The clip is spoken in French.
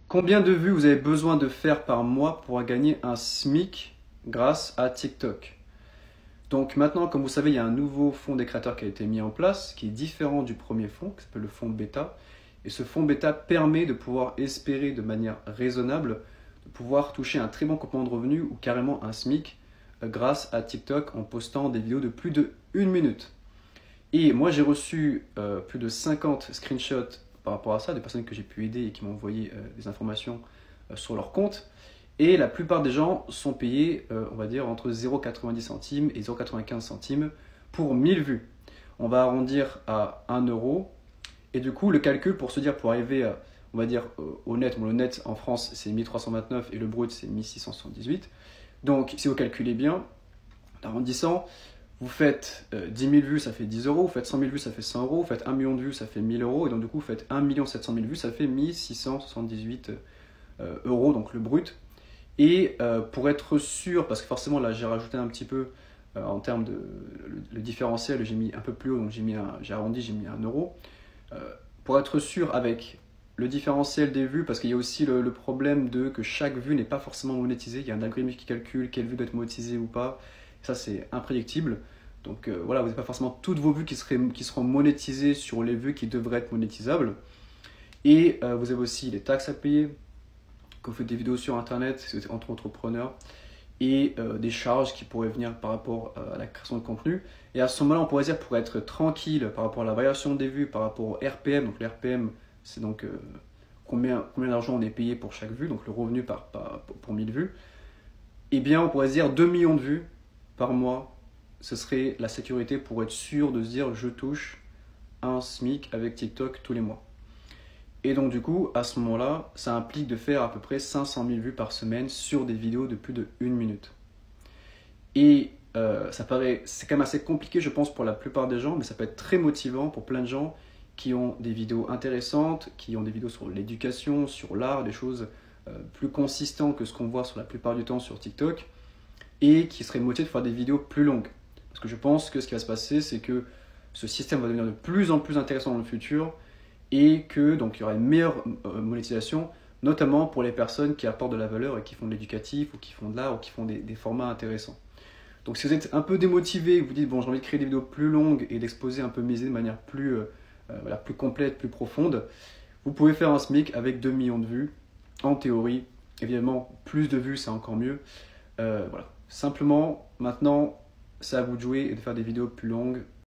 Combien de vues vous avez besoin de faire par mois pour gagner un SMIC grâce à TikTok? Donc maintenant, comme vous savez, il y a un nouveau fonds des créateurs qui a été mis en place, qui est différent du premier fonds, qui s'appelle le fonds bêta. Et ce fonds bêta permet de pouvoir espérer de manière raisonnable, de pouvoir toucher un très bon complément de revenus ou carrément un SMIC grâce à TikTok en postant des vidéos de plus de 1 minute. Et moi, j'ai reçu plus de 50 screenshots par rapport à ça, des personnes que j'ai pu aider et qui m'ont envoyé des informations sur leur compte. Et la plupart des gens sont payés, on va dire, entre 0,90 centimes et 0,95 centimes pour 1000 vues. On va arrondir à 1 euro. Et du coup, le calcul pour se dire, pour arriver, on va dire, au net, bon, le net en France, c'est 1329 et le brut, c'est 1678. Donc, si vous calculez bien, en arrondissant, vous faites 10 000 vues, ça fait 10 euros, vous faites 100 000 vues, ça fait 100 euros, vous faites 1 million de vues, ça fait 1000 euros, et donc du coup, vous faites 1 700 000 vues, ça fait 1678 euros, donc le brut. Et pour être sûr, parce que forcément là j'ai rajouté un petit peu en termes de le différentiel, j'ai mis un peu plus haut, donc j'ai arrondi, j'ai mis 1 euro. Pour être sûr avec le différentiel des vues, parce qu'il y a aussi le problème de que chaque vue n'est pas forcément monétisée, il y a un algorithme qui calcule quelle vue doit être monétisée ou pas, ça c'est imprédictible. Donc voilà, vous n'avez pas forcément toutes vos vues qui seront monétisées sur les vues qui devraient être monétisables. Et vous avez aussi les taxes à payer, quand vous faites des vidéos sur internet, si vous êtes entre entrepreneurs, et des charges qui pourraient venir par rapport à la création de contenu. Et à ce moment-là, on pourrait dire, pour être tranquille par rapport à la variation des vues, par rapport au RPM, donc le RPM, c'est donc combien d'argent on est payé pour chaque vue, donc le revenu pour 1000 vues, eh bien on pourrait se dire 2 millions de vues par mois, ce serait la sécurité pour être sûr de se dire je touche un SMIC avec TikTok tous les mois. Et donc du coup, à ce moment-là, ça implique de faire à peu près 500 000 vues par semaine sur des vidéos de plus de 1 minute. Et c'est quand même assez compliqué, je pense, pour la plupart des gens, mais ça peut être très motivant pour plein de gens qui ont des vidéos intéressantes, qui ont des vidéos sur l'éducation, sur l'art, des choses plus consistantes que ce qu'on voit sur la plupart du temps sur TikTok, et qui seraient motivés de faire des vidéos plus longues. Parce que je pense que ce qui va se passer, c'est que ce système va devenir de plus en plus intéressant dans le futur, et que donc il y aura une meilleure monétisation, notamment pour les personnes qui apportent de la valeur et qui font de l'éducatif ou qui font de l'art ou qui font des formats intéressants. Donc si vous êtes un peu démotivé, vous dites bon j'ai envie de créer des vidéos plus longues et d'exposer un peu mes idées de manière plus complète, plus profonde, vous pouvez faire un SMIC avec 2 millions de vues, en théorie. Évidemment, plus de vues c'est encore mieux. Voilà. Simplement, maintenant, c'est à vous de jouer et de faire des vidéos plus longues